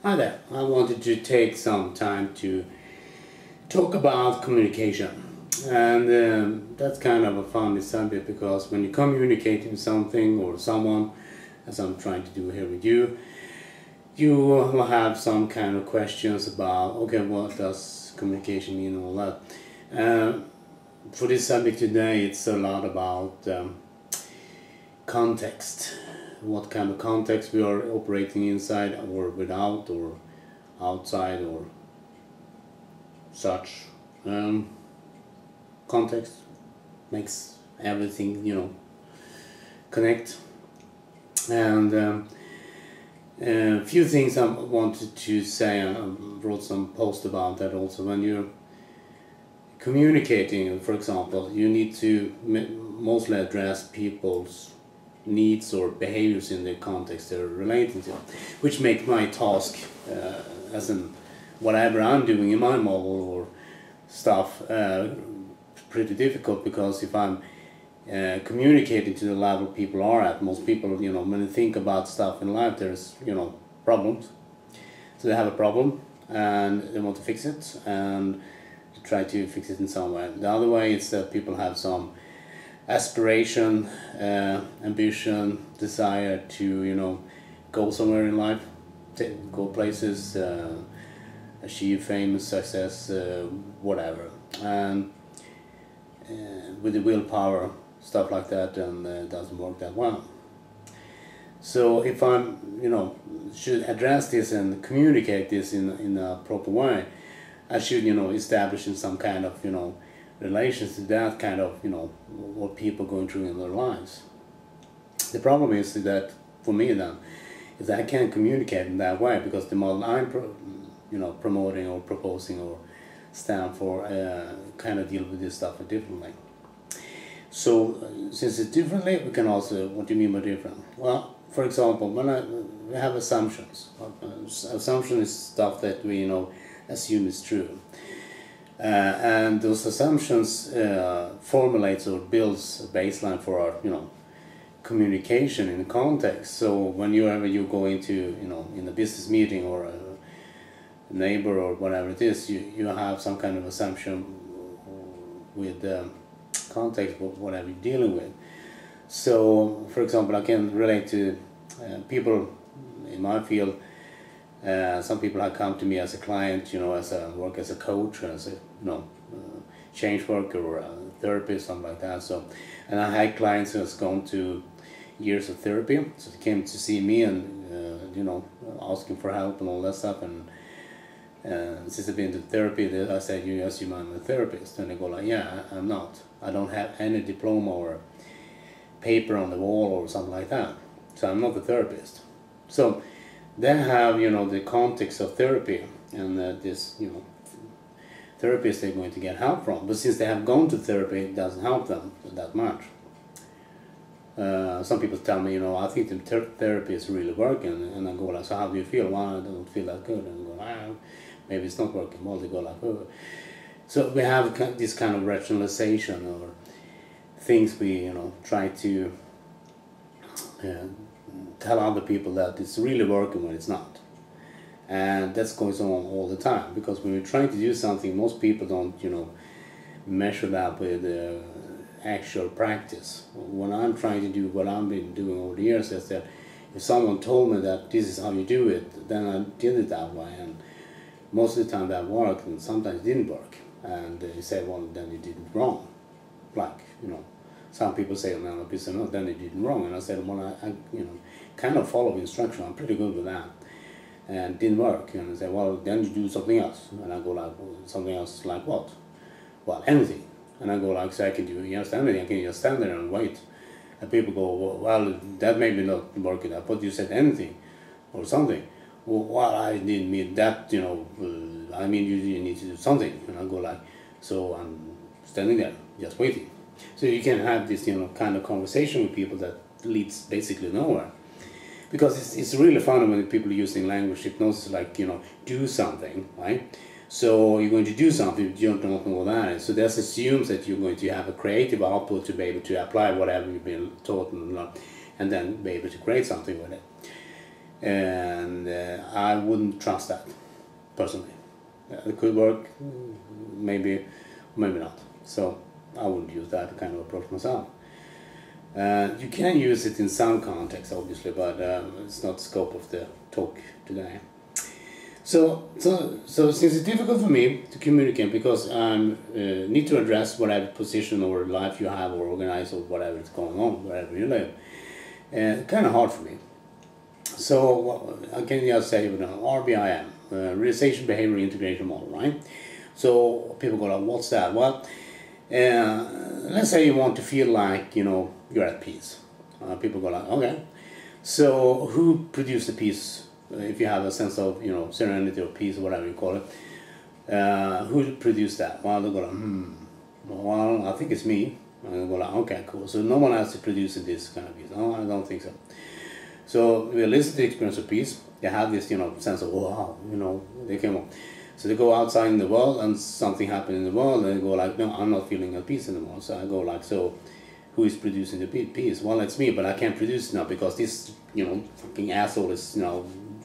Hi there. I wanted to take some time to talk about communication. And that's kind of a funny subject because when you communicate with something or someone, as I'm trying to do here with you, you will have some kind of questions about, okay, what does communication mean and all that. Uh, for this subject today, it's a lot about context. What kind of context we are operating inside or without or outside or such. Um, Context makes everything, connect. And a few things I wanted to say, and I wrote some post about that also. When you're communicating, for example, you need to mostly address people's needs or behaviors in the context they're relating to, which make my task, as in whatever I'm doing in my model or stuff, pretty difficult, because if I'm communicating to the level people are at, most people, when they think about stuff in life, there's, problems. So they have a problem and they want to fix it and try to fix it in some way. The other way is that people have some aspiration, ambition, desire to, go somewhere in life, go places, achieve fame, success, whatever. And with the willpower, stuff like that, and it doesn't work that well. So if I'm, should address this and communicate this in a proper way, I should, establish in some kind of, relations to that kind of, what people are going through in their lives. The problem is that, for me then, is that I can't communicate in that way because the model I'm, promoting or proposing or stand for kind of deal with this stuff differently. So since it's differently, we can also, what do you mean by different? Well, for example, when we have assumptions. Assumption is stuff that we, assume is true. And those assumptions formulates or builds a baseline for our, communication in context. So whenever you go into, in a business meeting or a neighbor or whatever it is, you have some kind of assumption with context, whatever you're dealing with. So, for example, I can relate to people in my field. Some people have come to me as a client, as a work as a coach, as a change worker or a therapist, something like that. So, and I had clients who has gone to years of therapy, so they came to see me and asking for help and all that stuff. And since I've been to therapy, I said, you assume I'm a therapist, and they go like, yeah, I'm not. I don't have any diploma or paper on the wall or something like that, so I'm not a therapist. So they have, the context of therapy and this, therapist they're going to get help from. But since they have gone to therapy, it doesn't help them that much. Some people tell me, I think the therapy is really working, and I go like, so how do you feel? Well, I don't feel that good. And I go, maybe it's not working. Well, they go like, oh. So we have this kind of rationalization or things we, try to tell other people that it's really working when it's not. And that goes on all the time, because when we're trying to do something, most people don't, measure that with actual practice. When I'm trying to do what I've been doing over the years, is that if someone told me that this is how you do it, then I did it that way, and most of the time that worked, and sometimes it didn't work. And you say, well, then you did it wrong. Like, some people say, no, then you did it wrong. And I said, well, I kind of follow instruction. I'm pretty good with that. And it didn't work. And I said, well, then you do something else. And I go like, well, something else like what? Well, anything. And I go like, so I can do just anything. I can just stand there and wait. And people go, well, that may be not working out, but you said anything or something. Well, I didn't mean that, I mean, you need to do something. And I go like, so I'm standing there, just waiting. So you can have this, kind of conversation with people that leads basically nowhere. Because it's really fun when people are using language hypnosis, like, do something, right? So you're going to do something, you don't know what that is. So that assumes that you're going to have a creative output to be able to apply whatever you've been taught and learned, and then be able to create something with it. and I wouldn't trust that personally. It could work, maybe, maybe not. So I wouldn't use that kind of approach myself. You can use it in some contexts, obviously, but it's not the scope of the talk today. So since it's difficult for me to communicate because I need to address whatever position or life you have or organize or whatever is going on, wherever you live, kind of hard for me. So I can just say, RBIM, Realization Behavior Integration Model, right? So people go like, what's that? Well, let's say you want to feel like, you're at peace. People go like, okay. So who produced the peace? If you have a sense of, serenity or peace or whatever you call it, who produced that? Well, they go like, well, I think it's me. And they go like, okay, cool. So no one else is producing this kind of peace. No, I don't think so. So we listen to the experience of peace. They have this, sense of, wow, they came up. So they go outside in the world and something happened in the world and they go like, no, I'm not feeling at peace anymore. So I go like, so who is producing the peace? Well, it's me, but I can't produce it now because this, fucking asshole is,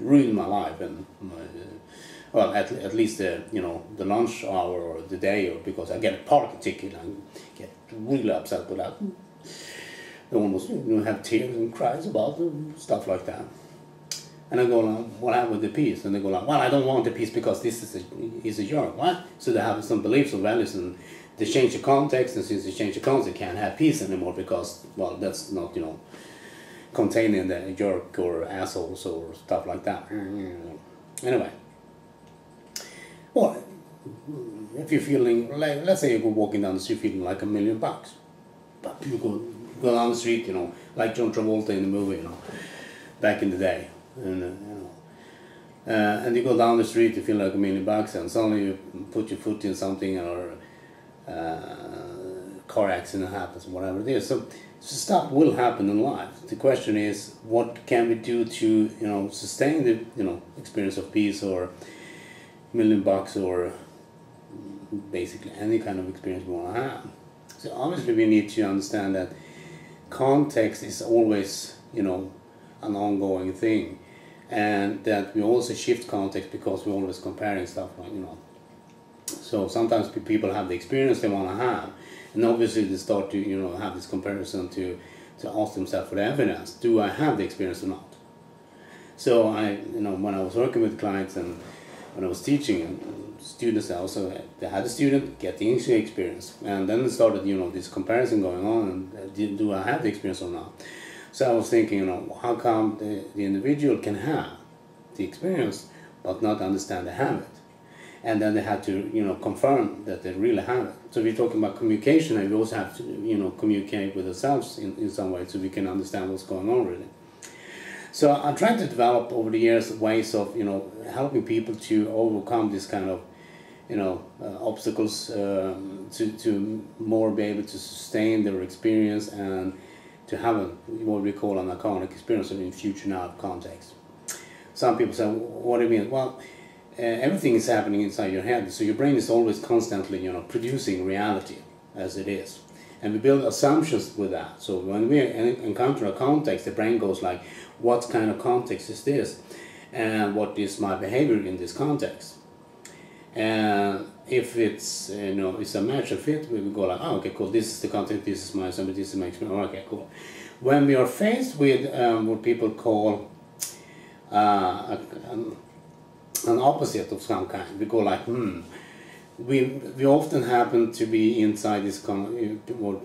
ruined my life and well, at least the lunch hour or the day, or because I get a parking ticket and get really upset with that. I almost have tears and cries about stuff like that. And I go like, what happened with the peace? And they go like, well, I don't want the peace because this is a jerk. What? So they have some beliefs or values and they change the context, and since they change the context, they can't have peace anymore because, well, that's not, containing the jerk or assholes or stuff like that. Anyway. Well, if you're feeling, like, let's say you go walking down the street feeling like $1 million. But people go down the street, like John Travolta in the movie, back in the day. And you go down the street, you feel like $1 million, and suddenly you put your foot in something or car accident happens, whatever it is. So stuff will happen in life. The question is, what can we do to sustain the experience of peace or $1 million or basically any kind of experience we want to have. So obviously we need to understand that context is always an ongoing thing, and that we also shift context because we're always comparing stuff, like, So sometimes people have the experience they want to have, and obviously they start to have this comparison to ask themselves for the evidence. Do I have the experience or not? So I when I was working with clients and when I was teaching students, also they had a student getting the experience, and then it started this comparison going on, and do I have the experience or not? So I was thinking, how come the individual can have the experience but not understand they have it? And then they had to, confirm that they really have it. So we're talking about communication, and we also have to, communicate with ourselves in some way so we can understand what's going on really. So I'm trying to develop over the years ways of, helping people to overcome this kind of, obstacles, to more be able to sustain their experience and to have what we call an iconic experience in future now context. Some people say, what do you mean? Well, everything is happening inside your head, so your brain is always constantly, producing reality as it is. And we build assumptions with that. So when we encounter a context, the brain goes like, what kind of context is this? And what is my behavior in this context? And if it's, it's a match or fit, we will go like, oh, okay, cool, this is the context, this is my assumption, this is my experience, okay, cool. When we are faced with what people call an opposite of some kind, we go like, we often happen to be inside this what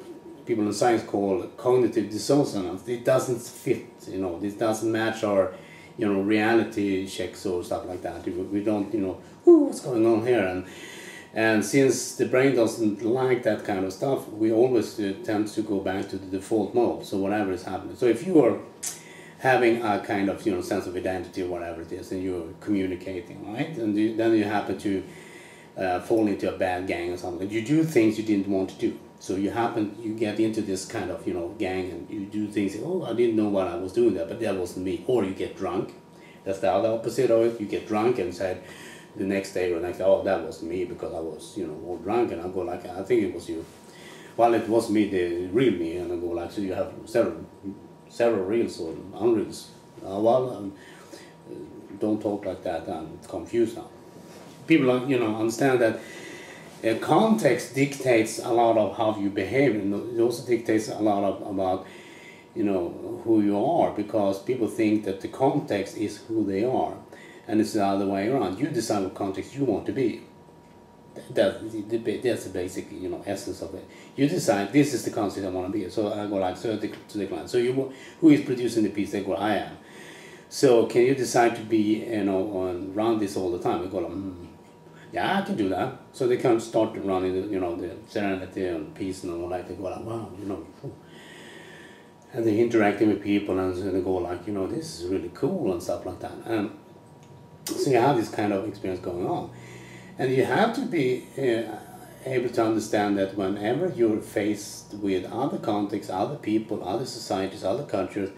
people in science call cognitive dissonance. It doesn't fit, this doesn't match our, reality checks or stuff like that. We don't, what's going on here? And since the brain doesn't like that kind of stuff, we always tend to go back to the default mode. So whatever is happening. So if you are having a kind of, sense of identity or whatever it is, and you're communicating, right? And then you happen to fall into a bad gang or something. You do things you didn't want to do. So you get into this kind of, gang, and you do things, oh, I didn't know what I was doing there, but that wasn't me. Or you get drunk. That's the other opposite of it. You get drunk and say the next day or next day, oh, that wasn't me because I was, all drunk. And I go like, I think it was you. Well, it was me, the real me. And I go like, so you have several reals or unreals. don't talk like that, I'm confused now. People are, understand that context dictates a lot of how you behave, and it also dictates a lot about who you are, because people think that the context is who they are, and it's the other way around. You decide what context you want to be. That's the basic essence of it. You decide this is the context I want to be. So I go like so to the client. So who is producing the piece? They go, I am. So can you decide to be run this all the time? I go like, yeah, I can do that. So they can start running the Serenity and Peace and all that. They go like, wow, and they're interacting with people, and so they go like, this is really cool and stuff like that. And so you have this kind of experience going on, and you have to be able to understand that whenever you're faced with other contexts, other people, other societies, other cultures,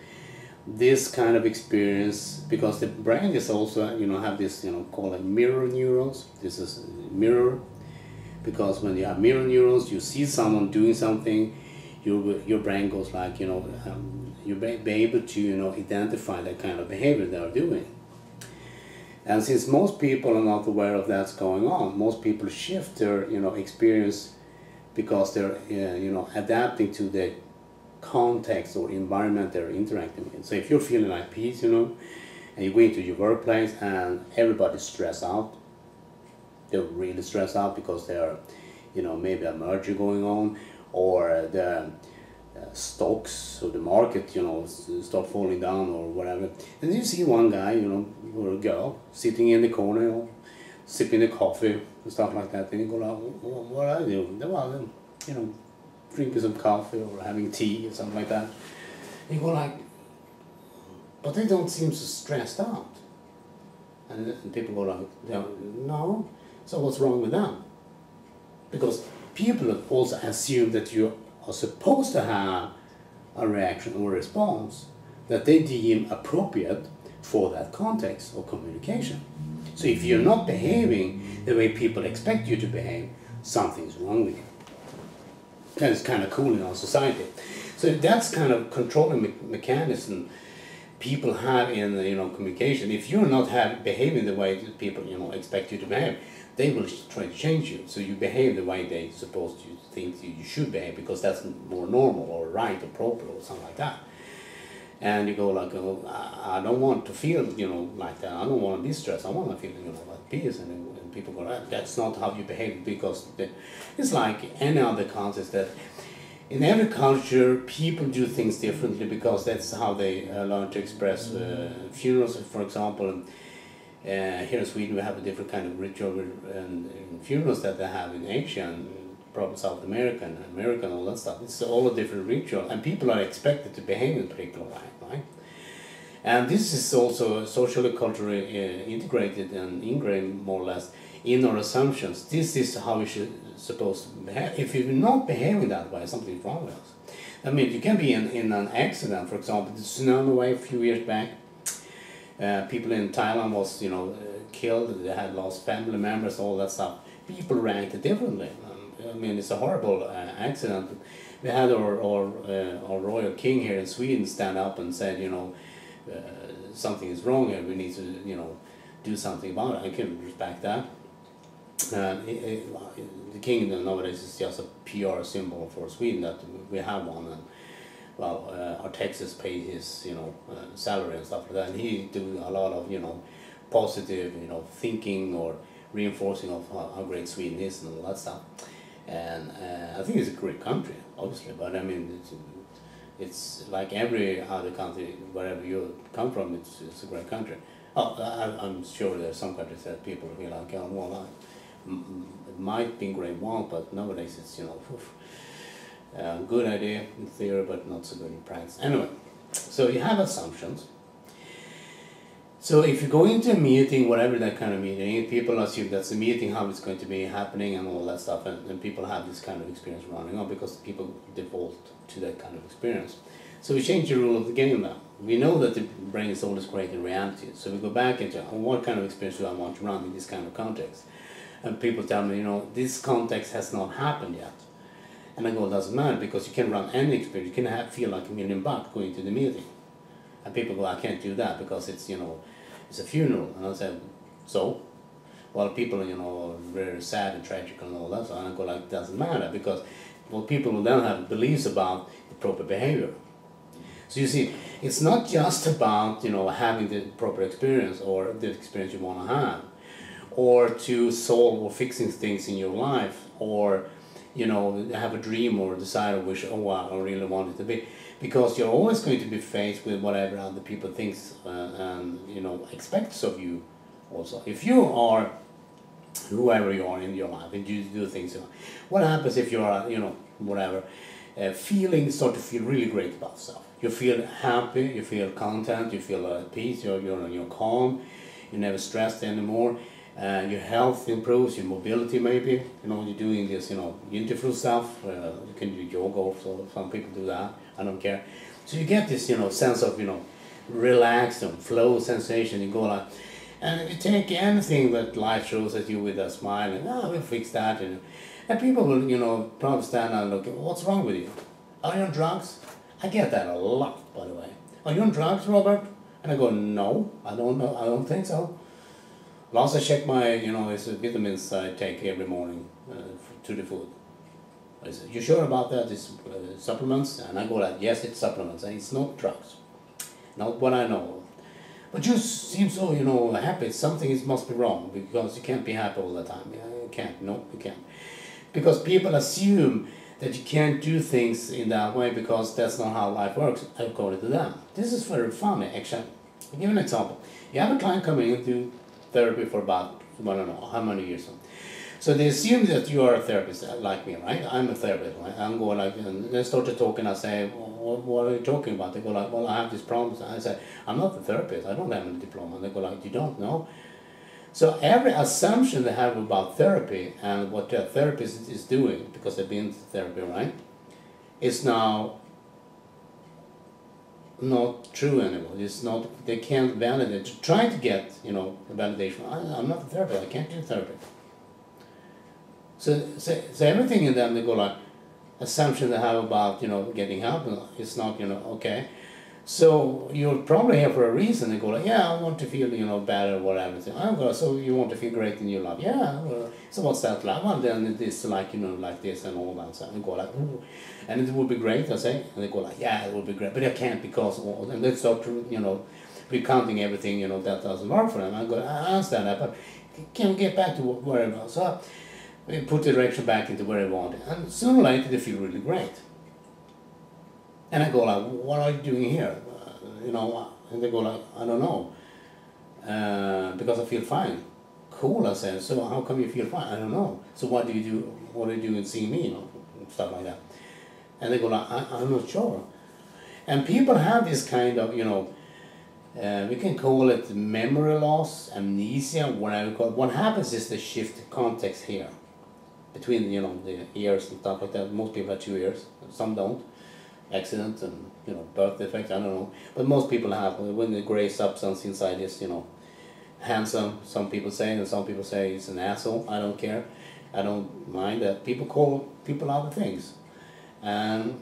this kind of experience, because the brain is also have this called like mirror neurons. This is mirror, because when you have mirror neurons, you see someone doing something, your brain goes like you'll be able to identify that kind of behavior they are doing. And since most people are not aware of that's going on, most people shift their experience because they're adapting to the context or environment they're interacting with. So if you're feeling like peace, and you go into your workplace and everybody's stressed out, they're really stressed out because they're, maybe a merger going on, or the stocks or the market, start falling down or whatever. And you see one guy, or a girl sitting in the corner, sipping the coffee and stuff like that. And you go like, what are they doing? Well, drinking some coffee or having tea or something like that. You go like, but they don't seem so stressed out. And people go like, no. So what's wrong with them? Because people also assume that you are supposed to have a reaction or response that they deem appropriate for that context or communication. So if you're not behaving the way people expect you to behave, something's wrong with you. And it's kind of cool in our society. So that's kind of controlling mechanism people have in communication. If you're not behaving the way that people expect you to behave, they will try to change you. So you behave the way they supposed you think you should behave, because that's more normal or right or proper or something like that. And you go like, oh, I don't want to feel like that. I don't want to be stressed. I want to feel like peace. And people go, that's not how you behave, because it's like any other context that in every culture people do things differently, because that's how they learn to express funerals, for example. Here in Sweden we have a different kind of ritual and funerals that they have in Asia and probably South America and all that stuff. It's all a different ritual, and people are expected to behave in a particular way, right? And this is also socially, culturally integrated and ingrained more or less in our assumptions. This is how we should supposed to behave. If you're not behaving that way, something's wrong with us. I mean, you can be in an accident, for example, the tsunami wave a few years back. People in Thailand was, killed. They had lost family members, all that stuff. People reacted differently. I mean, it's a horrible accident. We had our royal king here in Sweden stand up and said, something is wrong here. We need to, do something about it. I can respect that. The king nowadays is just a PR symbol for Sweden, that we have one. And, well, our taxes pay his, salary and stuff like that, and he do a lot of, positive, thinking or reinforcing of how great Sweden is and all that stuff. And I think it's a great country, obviously, but I mean, it's like every other country, wherever you come from, it's a great country. Oh, I'm sure there's some countries that people feel like, oh, well, it might be great once, but nowadays it's, good idea in theory, but not so good in practice. Anyway, so you have assumptions. So if you go into a meeting, whatever that kind of meeting, people assume that's a meeting, how it's going to be happening and all that stuff, and people have this kind of experience running on because people default to that kind of experience. So we change the rule of the game now. We know that the brain is always creating reality, so we go back into what kind of experience do I want to run in this kind of context. And people tell me, this context has not happened yet. And I go, it doesn't matter, because you can run any experience. You can feel like $1 million going to the meeting. And people go, I can't do that because it's, it's a funeral. And I said, so? Well, people, you know, are very sad and tragic and all that, so I go like, doesn't matter, because well, people will then have beliefs about the proper behavior. So you see, it's not just about, you know, having the proper experience or the experience you want to have, or to solve or fixing things in your life, or, you know, have a dream or desire or wish, oh wow, I really want it to be. Because you're always going to be faced with whatever other people think and, you know, expects of you also. If you are whoever you are in your life and you do things, you know, what happens if you are, you know, whatever, start to feel really great about yourself. You feel happy, you feel content, you feel at peace, you're calm, you're never stressed anymore. Your health improves, your mobility maybe, you know, you're doing this, you know, interval stuff, you can do yoga also, some people do that, I don't care. So you get this, you know, sense of, you know, relaxed and flow sensation, you go like, and you take anything that life throws at you with a smile, and we'll fix that, and people will, you know, probably stand and look, what's wrong with you? Are you on drugs? I get that a lot, by the way. Are you on drugs, Robert? And I go, no, I don't know, I don't think so. Last I check my, you know, it's vitamins I take every morning to the food. I said, you sure about that? It's supplements? And I go like, yes, it's supplements, and it's not drugs. Not what I know. But you seem so, you know, happy. Something must be wrong, because you can't be happy all the time. Yeah, you can't. No, you can't. Because people assume that you can't do things in that way because that's not how life works, according to them. This is very funny, actually. I'll give you an example. You have a client coming into therapy for about, I don't know, how many years. So they assume that you are a therapist, like me, right? I'm a therapist, right? I'm going like, and they start to talk, and I say, what are you talking about? They go like, well, I have this problem. I say, I'm not a therapist. I don't have a diploma. And they go like, you don't know? So every assumption they have about therapy and what their therapist is doing, because they've been to therapy, right, is now not true anymore. It's not, they can't validate. Try to get, you know, a validation. I'm not a therapist. I can't do therapy. So everything in them, they go like, assumption they have about, you know, getting help, it's not, you know, okay. So you're probably here for a reason. They go like, yeah, I want to feel, you know, better or whatever. So you want to feel great in your life. Yeah, so what's that like? Well, then it is like, you know, like this and all that. So they go like, ooh. And it would be great, I say. And they go like, yeah, it would be great. But I can't because, and they start, you know, recounting everything, you know, that doesn't work for them. I go, I understand that, but can we get back to where I was? So we put the direction back into where I want. And sooner or later, they feel really great. And I go like, what are you doing here? You know, and they go like, I don't know. Because I feel fine. Cool, I said. So how come you feel fine? I don't know. So what do you do? What do you do in seeing me? You know, stuff like that. And they go like, I'm not sure. And people have this kind of, you know, we can call it memory loss, amnesia, whatever you call it. What happens is they shift context here. Between, you know, the ears and stuff like that. Most people have 2 ears. Some don't. Accident and, you know, birth defect, I don't know. But most people have, when the gray substance inside is, you know, handsome, some people say, and some people say it's an asshole. I don't care. I don't mind that. People call people other things. And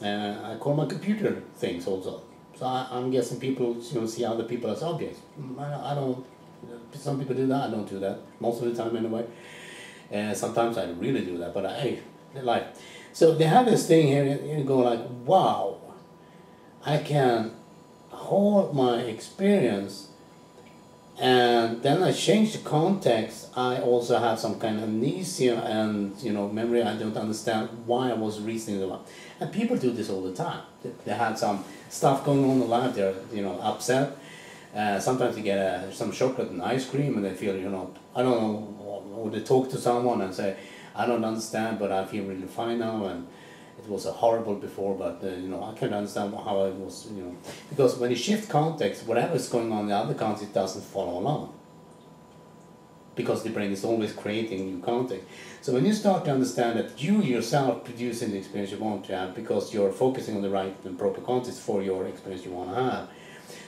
I call my computer things also. So I'm guessing people, you know, see other people as objects. I don't, some people do that, I don't do that. Most of the time anyway. Sometimes I really do that, but hey, life. So they have this thing here, and you go like, wow, I can hold my experience, and then I change the context. I also have some kind of amnesia and, you know, memory. I don't understand why I was reasoning about. And people do this all the time. They had some stuff going on in life. They're, you know, upset. Sometimes they get some chocolate and ice cream, and they feel, you know, I don't know, or they talk to someone and say, I don't understand, but I feel really fine now, and it was horrible before, but you know, I can't understand how it was, you know, because when you shift context, whatever is going on in the other context doesn't follow along, because the brain is always creating new context. So when you start to understand that you yourself producing the experience you want to have, because you're focusing on the right and proper context for your experience you want to have,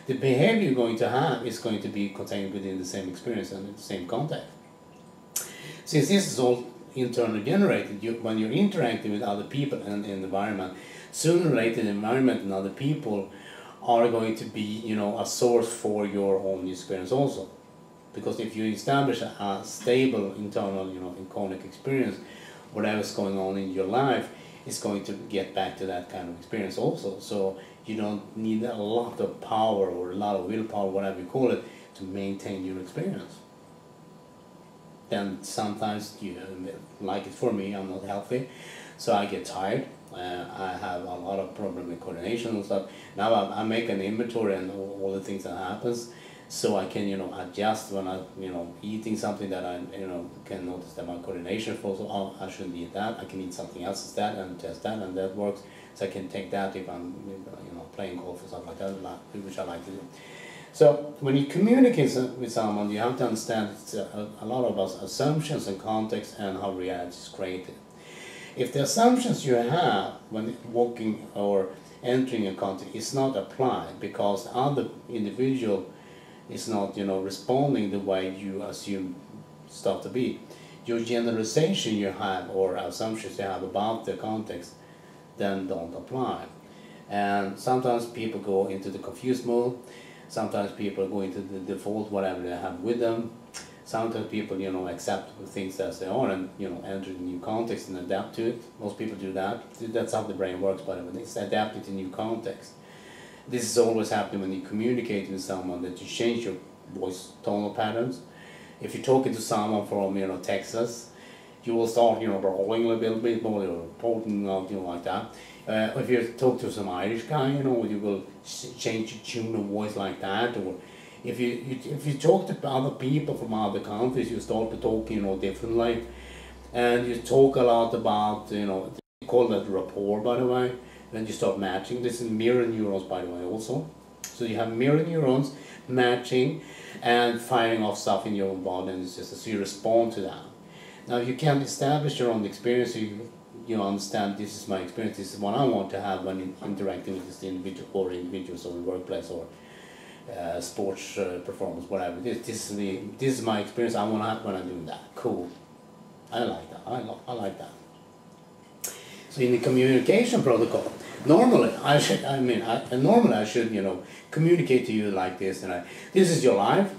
the behavior you're going to have is going to be contained within the same experience and the same context. Since this is all internally generated, when you're interacting with other people and in the environment, sooner or later the environment and other people are going to be, you know, a source for your own experience also. Because if you establish a stable internal, you know, iconic experience, whatever's going on in your life is going to get back to that kind of experience also. So you don't need a lot of power or a lot of willpower, whatever you call it, to maintain your experience. Then sometimes, you know, like it for me, I'm not healthy, so I get tired. I have a lot of problem with coordination and stuff. Now I make an inventory and all the things that happens, so I can, you know, adjust when I, you know, eating something that I, you know, can notice that my coordination falls. Oh, I shouldn't eat that. I can eat something else instead and test that, and that works. So I can take that if I'm, you know, playing golf or something like that, which I like to do. So when you communicate with someone, you have to understand it's a lot of assumptions and context and how reality is created. If the assumptions you have when walking or entering a context is not applied because the other individual is not, you know, responding the way you assume stuff to be, your generalization you have or assumptions you have about the context then don't apply. And sometimes people go into the confused mode. Sometimes people go into the default whatever they have with them. Sometimes people, you know, accept things as they are and, you know, enter the new context and adapt to it. Most people do that. That's how the brain works, by the way. It's adapted to new context. This is always happening when you communicate with someone, that you change your voice tonal patterns. If you're talking to someone from, you know, Texas, you will start, you know, brawling a little bit more, or talking, you know, like that. If you talk to some Irish guy, you know, you will change your tune of voice like that. Or if you talk to other people from other countries, you start to talk, you know, differently, and you talk a lot about, you know, they call that rapport, by the way. Then you start matching. This is mirror neurons, by the way, also. So you have mirror neurons matching and firing off stuff in your own body, and it's just so you respond to that. Now, if you can establish your own experience, you know, understand this is my experience, this is what I want to have when interacting with this individual or individuals or in workplace or sports performance, whatever. This is my experience. I want to have when I'm doing that. Cool. I like that. I like that. So in the communication protocol, normally I should, you know, communicate to you like this, and this is your life,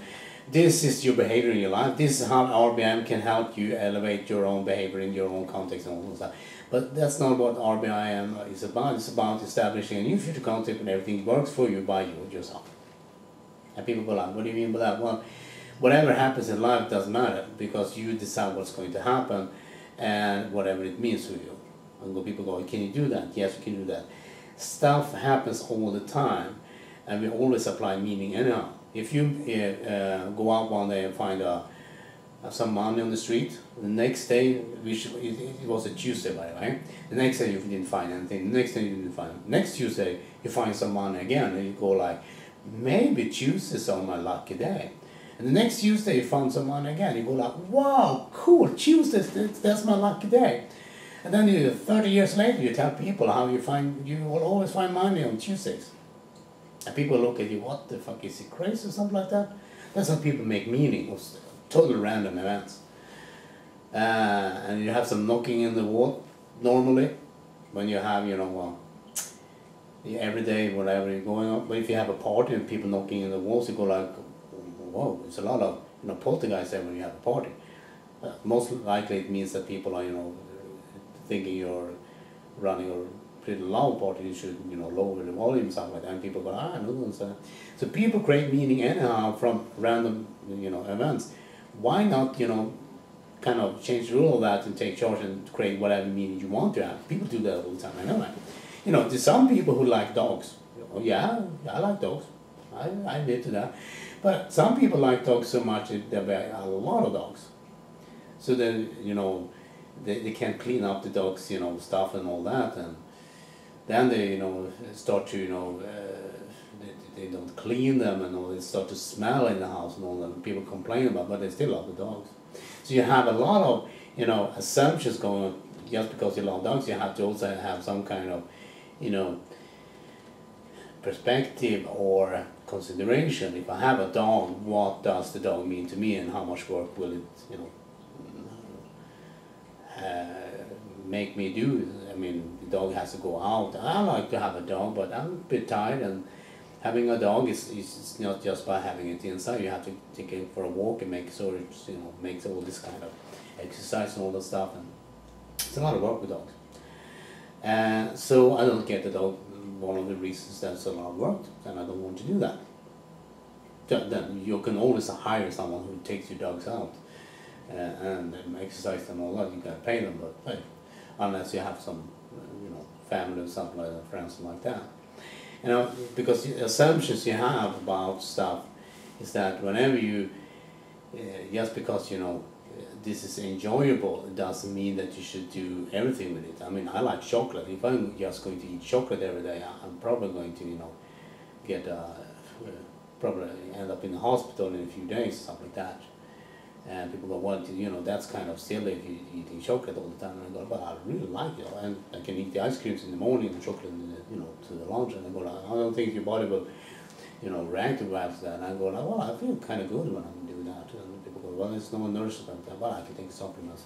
this is your behavior in your life, this is how RBIM can help you elevate your own behavior in your own context and all that stuff. But that's not what RBIM is about. It's about establishing a new future concept and everything works for you by you yourself. And people go like, what do you mean by that? Well, whatever happens in life doesn't matter because you decide what's going to happen and whatever it means to you. And people go, can you do that? Yes, we can do that. Stuff happens all the time, and we always apply meaning anyhow. If you go out one day and find some money on the street, the next day, it was a Tuesday, by the way. The next day you didn't find anything. The next day you didn't find it. Next Tuesday you find some money again, and you go like, maybe Tuesday's on my lucky day. And the next Tuesday you found some money again. You go like, wow, cool, Tuesday, that's my lucky day. And then 30 years later, you tell people how you will always find money on Tuesdays. And people look at you, what the fuck, is he crazy or something like that? That's how people make meaning of total random events. And you have some knocking in the wall, normally, when you have, you know, every day, whatever you're going on. But if you have a party and people knocking in the walls, you go like, whoa, it's a lot of, you know, poltergeists there when you have a party. Most likely it means that people are, you know, thinking you're running a pretty loud party, you should, you know, lower the volume and stuff like that, and people go, no. So people create meaning anyhow from random, you know, events. Why not, you know, kind of change the rule of that and take charge and create whatever meaning you want to have? People do that all the time, I know that. You know, there's some people who like dogs. Oh, yeah, I like dogs. I admit to that. But some people like dogs so much that they buy a lot of dogs. So then, you know, they can't clean up the dogs, you know, stuff and all that, and then they, you know, start to, you know, they don't clean them and all. They start to smell in the house and all that. And people complain about, but they still love the dogs. So you have a lot of, you know, assumptions going on. Just because you love dogs, you have to also have some kind of, you know, perspective or consideration. If I have a dog, what does the dog mean to me, and how much work will it, you know, make me do? I mean, the dog has to go out. I like to have a dog, but I'm a bit tired, and having a dog is not just by having it inside. You have to take it for a walk and make sure it's, makes all this kind of exercise and all that stuff, and it's a lot of work with dogs. So I don't get the dog. One of the reasons that's a lot of work, and I don't want to do that. Then you can always hire someone who takes your dogs out and exercise them all that. You can pay them, but hey, unless you have some, family or something like that, friends like that. Because the assumptions you have about stuff is that whenever you, just because this is enjoyable, it doesn't mean that you should do everything with it. I mean, I like chocolate. If I'm just going to eat chocolate every day, I'm probably going to, get probably end up in the hospital in a few days, something like that. And people go, well, that's kind of silly if you're eating chocolate all the time. And I go, but I really like it. And I can eat the ice creams in the morning and chocolate in the, to the lunch. And I go, I don't think your body will, react to that. And I go, well, I feel kind of good when I'm doing that. And people go, well, it's no nourishment. Well, I can take supplements.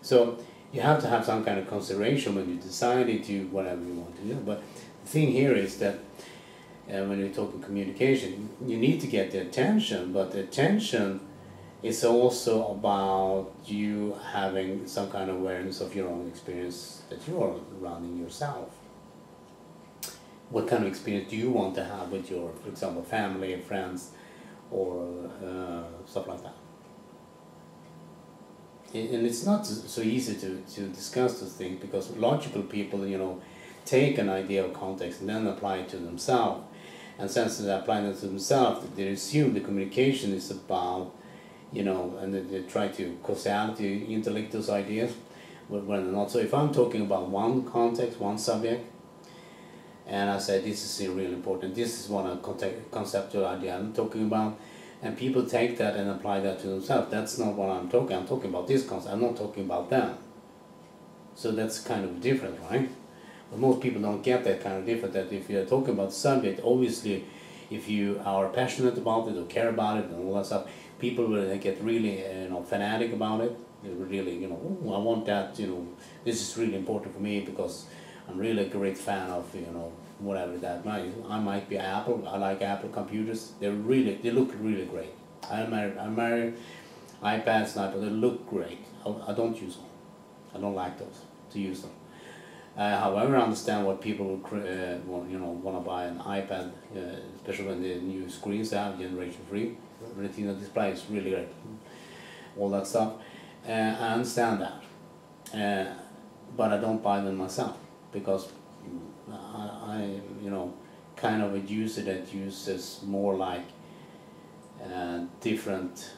So you have to have some kind of consideration when you decide to do whatever you want to do. But the thing here is that when you're talking communication, you need to get the attention, but the attention is also about you having some kind of awareness of your own experience that you are running yourself. What kind of experience do you want to have with your, for example, family and friends, or stuff like that? And it's not so easy to discuss those things, because logical people, take an idea of context and then apply it to themselves. And since they apply it to themselves, they assume the communication is about, and they try to causality, intellect those ideas, when they're not. So if I'm talking about one context, one subject, and I say this is really important, this is one conceptual idea I'm talking about, and people take that and apply that to themselves, that's not what I'm talking about this concept, I'm not talking about them. So that's kind of different, right? But most people don't get that kind of different, that if you're talking about the subject, obviously, if you are passionate about it or care about it and all that stuff, people will get really, fanatic about it. They will really, oh, I want that, this is really important for me because I'm really a great fan of, whatever that might. I might be Apple. I like Apple computers. They look really great. I'm married. iPads, but they look great. I don't use them. I don't like those to use them. However, I understand what people want to buy an iPad, especially when the new screens they have, Generation 3, Retina display is really great, all that stuff. I understand that, but I don't buy them myself, because I kind of a user that uses more like different.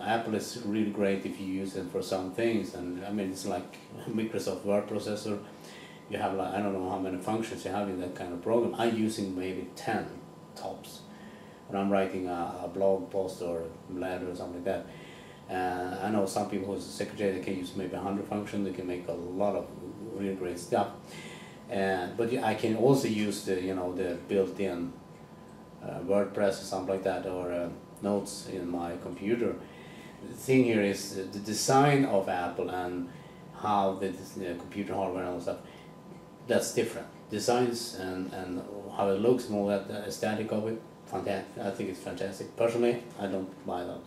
Apple is really great if you use it for some things, and I mean it's like Microsoft Word processor. You have like, I don't know how many functions you have in that kind of program. I'm using maybe 10 tops when I'm writing a blog post or a letter or something like that. I know some people who's a secretary, they can use maybe 100 functions. They can make a lot of really great stuff. But I can also use the the built-in WordPress or something like that, or notes in my computer. The thing here is the design of Apple and how the computer hardware and all stuff. That's different. Designs and how it looks and all that, aesthetic of it, fantastic. I think it's fantastic. Personally, I don't buy that.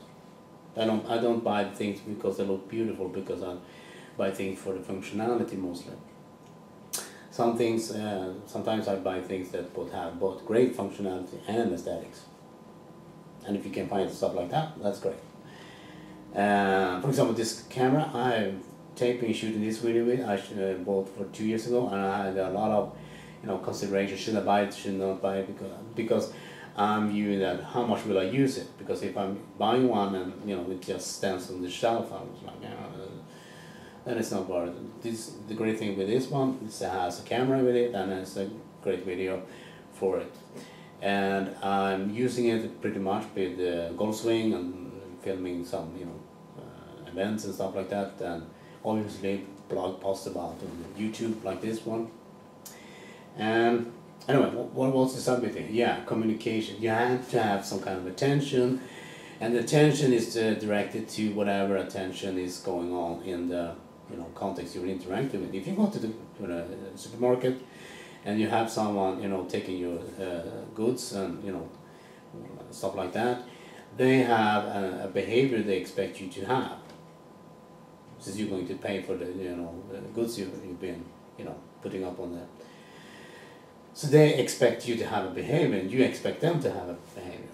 I don't buy things because they look beautiful, because I buy things for the functionality mostly. Some things, sometimes I buy things that have both great functionality and aesthetics. And if you can find stuff like that, that's great. For example, this camera, I'm taping and shooting this video with, I bought for 2 years ago, and I had a lot of consideration. Should I buy it? Should I not buy it? Because I'm viewing that how much will I use it? Because if I'm buying one and it just stands on the shelf, I was like, then it's not worth it. The great thing with this one is it has a camera with it, and it's a great video for it. And I'm using it pretty much with Golf Swing and filming some events and stuff like that, and obviously blog posts about it on YouTube like this one. And anyway, what was the subject here? Yeah, communication. You have to have some kind of attention, and the attention is directed to whatever attention is going on in the context you're interacting with. If you go to the supermarket and you have someone, you know, taking your goods and, you know, stuff like that, they have a behavior they expect you to have, since you're going to pay for the, you know, the goods you've been, you know, putting up on there. So they expect you to have a behavior, and you expect them to have a behavior.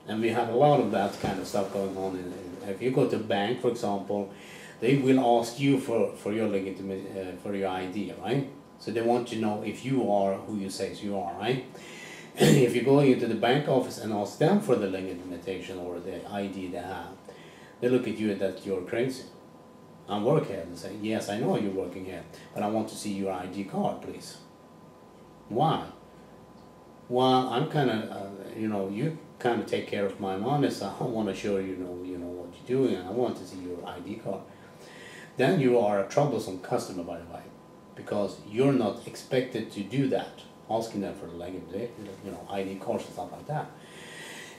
And we have a lot of that kind of stuff going on. If you go to a bank, for example, they will ask you for your legitimate, for your ID, right? So they want to know if you are who you say you are, right? If you go into the bank office and ask them for the legitimation or the ID they have, they look at you that you're crazy. I work here. They say, yes, I know you're working here, but I want to see your ID card, please. Why? Well, I'm kind of, you know, you kind of take care of my money, so I want to show you know what you're doing, and I want to see your ID card. Then you are a troublesome customer, by the way, because you're not expected to do that, asking them for the legitimate, you know, ID cards and stuff like that.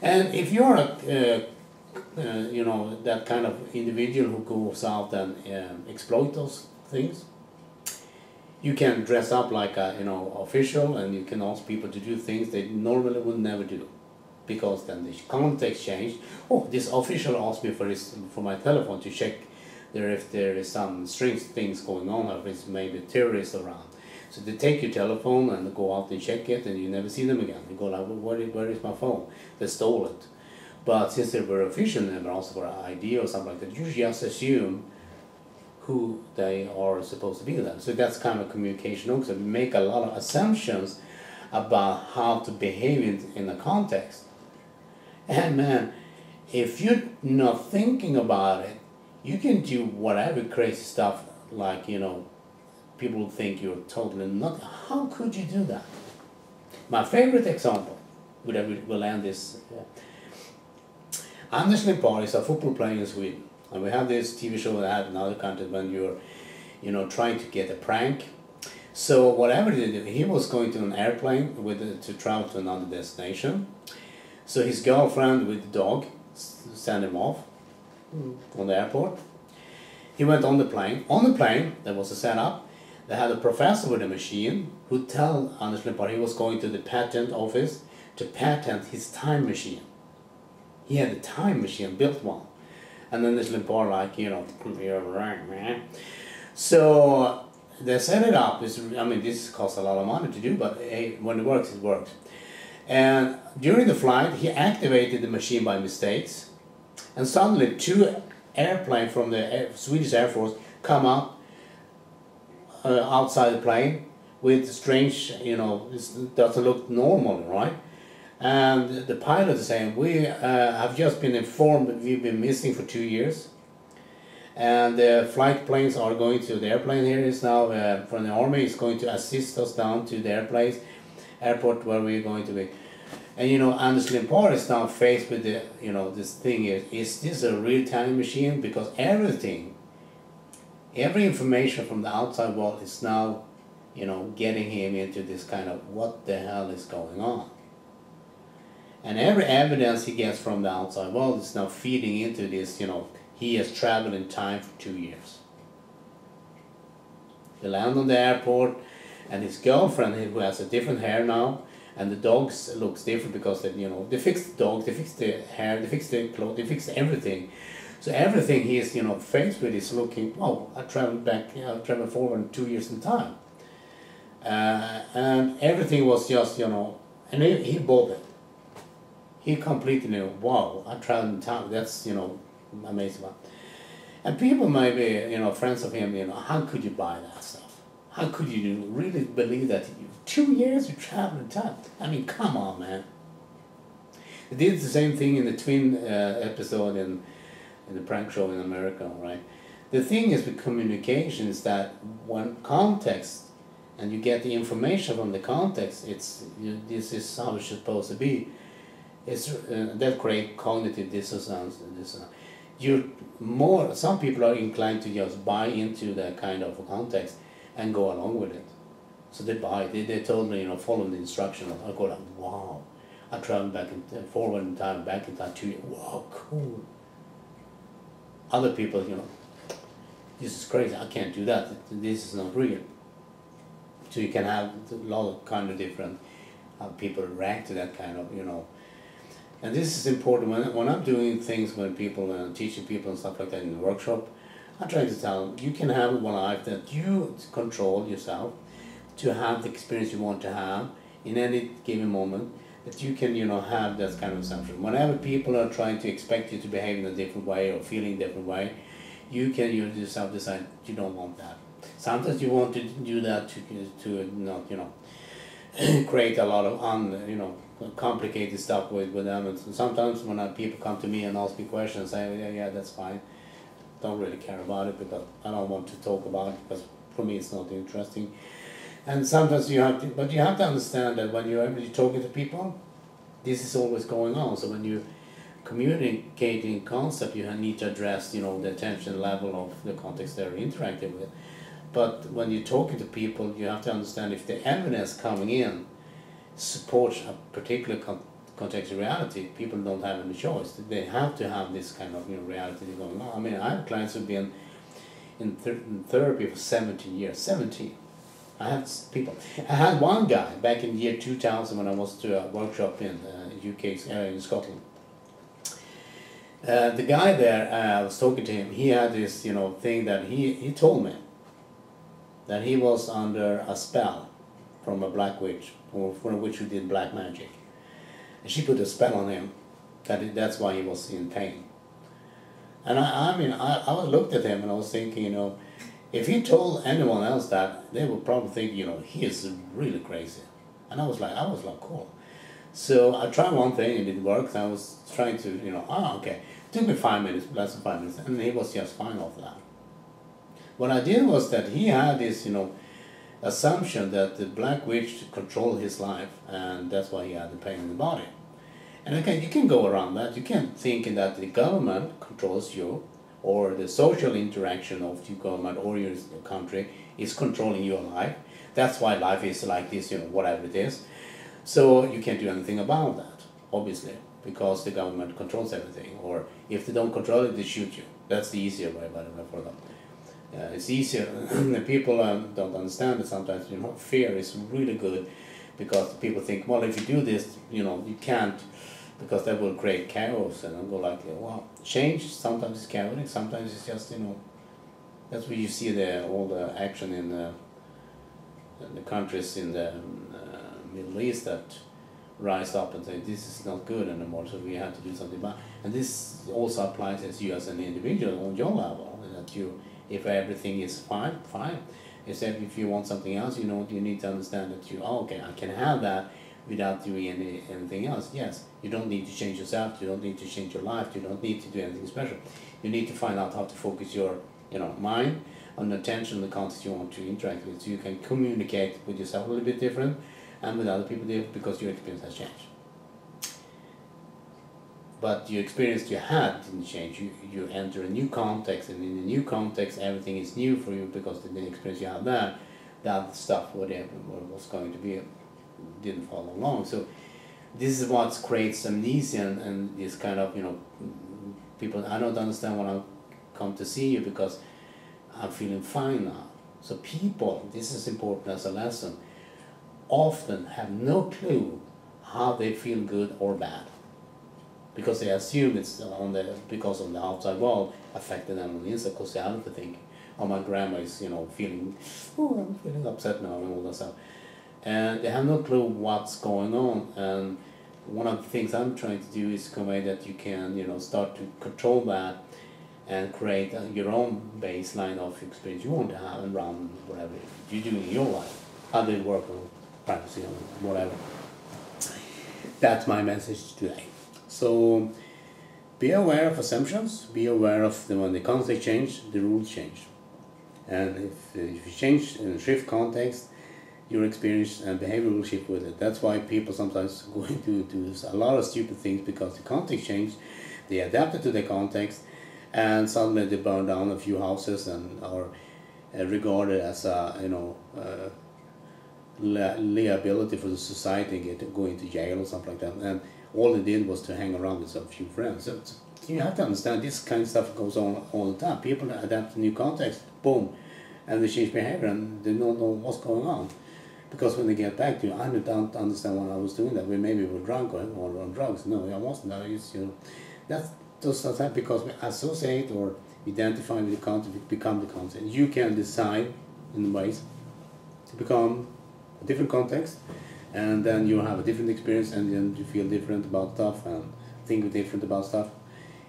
And if you're a you know, that kind of individual who goes out and exploit those things, you can dress up like a, you know, official, and you can ask people to do things they normally would never do, because then the context changed. Oh, this official asked me for my telephone to check there if there is some strange things going on, or if it's maybe terrorists around. So they take your telephone and go out and check it, and you never see them again. You go like, well, where is my phone? They stole it. But since they were official and never asked for an ID or something like that, you just assume who they are supposed to be then. So that's kind of communication also. We make a lot of assumptions about how to behave in a context. And man, if you're not thinking about it, you can do whatever crazy stuff, like, you know, people think you're totally not. How could you do that? My favorite example, we'll end this. Anders Limpar is a football player in Sweden. And we have this TV show that I have in other countries when you're, you know, trying to get a prank. So whatever they did, he was going to an airplane to travel to another destination. So his girlfriend with the dog sent him off on the airport. He went on the plane. On the plane, there was a setup. They had a professor with a machine who told Anders Limpar he was going to the patent office to patent his time machine. He had a time machine, built one. And then this Limpar, like, you know, you're right, man. So they set it up. I mean, this costs a lot of money to do, but hey, when it works, it works. And during the flight, he activated the machine by mistakes. And suddenly, two airplanes from the Swedish Air Force come up outside the plane with strange, you know, it doesn't look normal, right? And the pilot is saying, we have just been informed that we've been missing for 2 years. And the flight planes are going to, the airplane here is now from the army, is going to assist us down to the airport where we're going to be. And you know, Anders Limpar is now faced with the, you know, this thing is this a real time machine? Because every information from the outside world is now, you know, getting him into this kind of what the hell is going on. And every evidence he gets from the outside world is now feeding into this, you know, he has traveled in time for 2 years. They land on the airport, and his girlfriend, who has a different hair now, and the dogs looks different because they, you know, they fixed the dog, they fixed the hair, they fixed the clothes, they fixed everything. So everything he is, you know, faced with is looking, oh, I traveled forward 2 years in time. And everything was just, you know, and he bought it. He completely knew, wow, I traveled in time, that's, you know, amazing. And people might be, you know, friends of him, you know, how could you buy that stuff? How could you really believe that 2 years you travel in time? I mean, come on, man. They did the same thing in the twin episode in the prank show in America, right? The thing is with communication is that when context, and you get the information from the context, it's, this is how it's supposed to be. It's that create cognitive dissonance. Some people are inclined to just buy into that kind of context and go along with it. So they buy. They told me, you know, follow the instruction. I go like, wow, I traveled forward in time, back in time 2 years. Wow, cool. Other people, you know, this is crazy. I can't do that. This is not real. So you can have a lot of kind of different how people react to that kind of, and this is important when I'm doing things when people teaching people and stuff like that in the workshop. I'm trying to tell them you can have one life that you control yourself to have the experience you want to have in any given moment, that you can have that kind of assumption. Whenever people are trying to expect you to behave in a different way or feeling a different way, you can yourself decide you don't want that. Sometimes you want to do that to not create a lot of complicated stuff with them. And sometimes when people come to me and ask me questions, I say yeah, that's fine. Don't really care about it because I don't want to talk about it because for me it's not interesting. And sometimes you have to understand that when you're talking to people, this is always going on. So when you communicating concept, you need to address the attention level of the context they're interacting with. But when you're talking to people, you have to understand if the evidence coming in supports a particular contextual reality, people don't have any choice. They have to have this kind of reality going on. I mean, I have clients who've been in therapy for 17 years. 17. I had one guy back in the year 2000 when I was to a workshop in UK, in Scotland. The guy there, I was talking to him, he had this thing that he told me that he was under a spell from a black witch, or from a witch who did black magic. And she put a spell on him, that's why he was in pain. And I looked at him and I was thinking, if he told anyone else that, they would probably think, he is really crazy. And I was like, cool. So I tried one thing and it worked. I was trying to, okay. It took me 5 minutes, less than 5 minutes, and he was just fine after that. What I did was that he had this, assumption that the black witch controlled his life, and that's why he had the pain in the body. And again, you can go around that. You can't think that the government controls you, or the social interaction of the government or your country is controlling your life. That's why life is like this, whatever it is. So you can't do anything about that, obviously, because the government controls everything. Or if they don't control it, they shoot you. That's the easier way, by the way, for them. It's easier. People don't understand that sometimes. Fear is really good, because people think, well, if you do this, you can't, because that will create chaos. And I'll go like, well, change sometimes is chaotic, sometimes it's just that's where you see all the action in the countries in the Middle East that rise up and say this is not good anymore, so we have to do something about it. And this also applies as you as an individual on your level, that if everything is fine, except if you want something else, you need to understand that okay, I can have that without doing anything else. Yes, you don't need to change yourself, you don't need to change your life, you don't need to do anything special. You need to find out how to focus your mind on the attention, the context you want to interact with, so you can communicate with yourself a little bit different and with other people different, because your experience has changed. But your experience you had didn't change. You enter a new context, and in the new context everything is new for you, because the experience you have there, that stuff, whatever was going to be, didn't follow along. So this is what creates amnesia and this kind of, people, I don't understand when I come to see you because I'm feeling fine now. So people, this is important as a lesson, often have no clue how they feel good or bad, because they assume it's because of the outside world affecting them on the inside, because they have to think, oh, my grandma is feeling, I'm feeling upset now and all that stuff, and they have no clue what's going on. And one of the things I'm trying to do is convey that you can start to control that and create your own baseline of experience you want to have and run whatever you do in your life, how they work on privacy or whatever. That's my message today. So be aware of assumptions, be aware of when the context change, the rules change. And if you change and shift context, your experience and behavior will shift with it. That's why people sometimes go into do a lot of stupid things, because the context changed, they adapted to the context, and suddenly they burn down a few houses and are regarded as a liability for the society and going to jail or something like that. And all they did was to hang around with a few friends. So you have to understand this kind of stuff goes on all the time. People adapt to new context, boom, and they change behavior and they don't know what's going on. Because when they get back to you, I don't understand why I was doing that. We maybe were drunk or on drugs. No, I wasn't. I used, that's those stuff because we associate or identify with the content, we become the content. You can decide in ways to become a different context, and then you have a different experience, and then you feel different about stuff and think different about stuff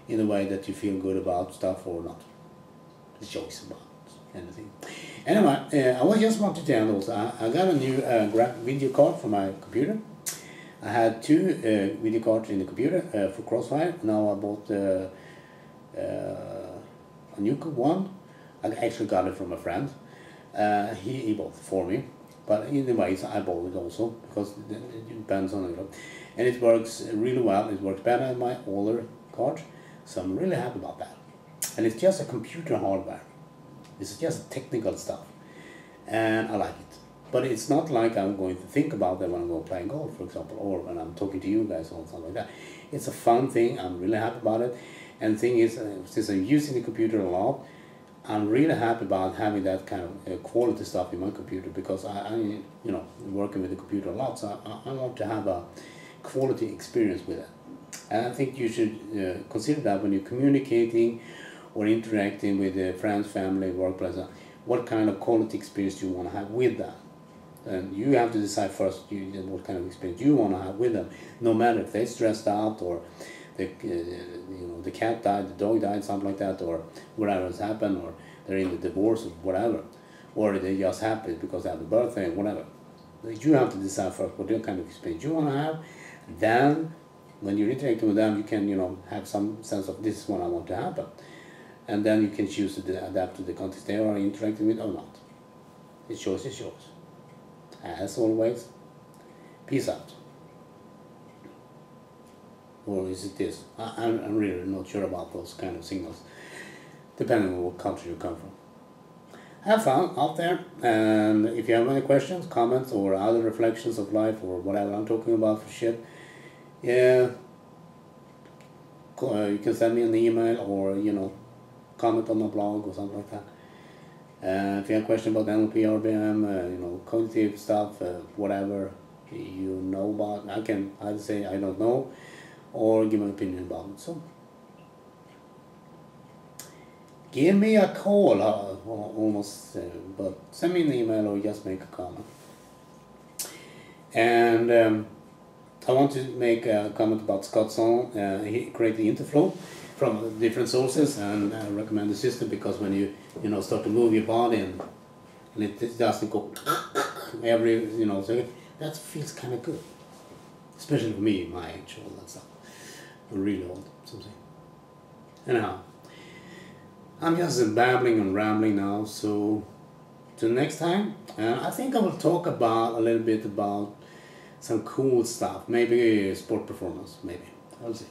in a way that you feel good about stuff or not. The choice about anything. Anyway, I was just wanted to end also. I got a new video card for my computer. I had two video cards in the computer for Crossfire. Now I bought a new one. I actually got it from a friend. He bought it for me. But anyways, I bought it also because it depends on it. And it works really well. It works better than my older card. So I'm really happy about that. And it's just a computer hardware. It's just technical stuff, and I like it. But it's not like I'm going to think about that when I'm going playing golf, for example, or when I'm talking to you guys or something like that. It's a fun thing. I'm really happy about it. And the thing is, since I'm using the computer a lot, I'm really happy about having that kind of quality stuff in my computer because I working with the computer a lot, so I want to have a quality experience with it. And I think you should consider that when you're communicating or interacting with friends, family, workplace, what kind of quality experience you want to have with that. And you have to decide first what kind of experience you want to have with them, no matter if they're stressed out or the cat died, the dog died, something like that, or whatever has happened, or they're in the divorce or whatever, or they're just happy because they have a birthday, whatever. You have to decide first what kind of experience you want to have. Then, when you're interacting with them, you can have some sense of this is what I want to happen. And then you can choose to adapt to the context they are interacting with or not. The choice is yours. As always, peace out. Or is it this? I'm really not sure about those kind of signals, depending on what country you come from. Have fun out there, and if you have any questions, comments, or other reflections of life, or whatever I'm talking about for shit, yeah, you can send me an email or comment on my blog or something like that. If you have a question about NLP, RBM, cognitive stuff, whatever you know about, I can either say I don't know or give my opinion about it. So give me a call, almost, but send me an email or just make a comment. And I want to make a comment about Scott Song. He created Interflow from different sources, and I recommend the system because when you start to move your body and it doesn't go every second, that feels kind of good, especially for me, my age, all that stuff. I'm really old, something. Anyhow, I'm just babbling and rambling now. So till next time, I think I will talk about a little bit about some cool stuff, maybe sport performance, maybe. I'll see.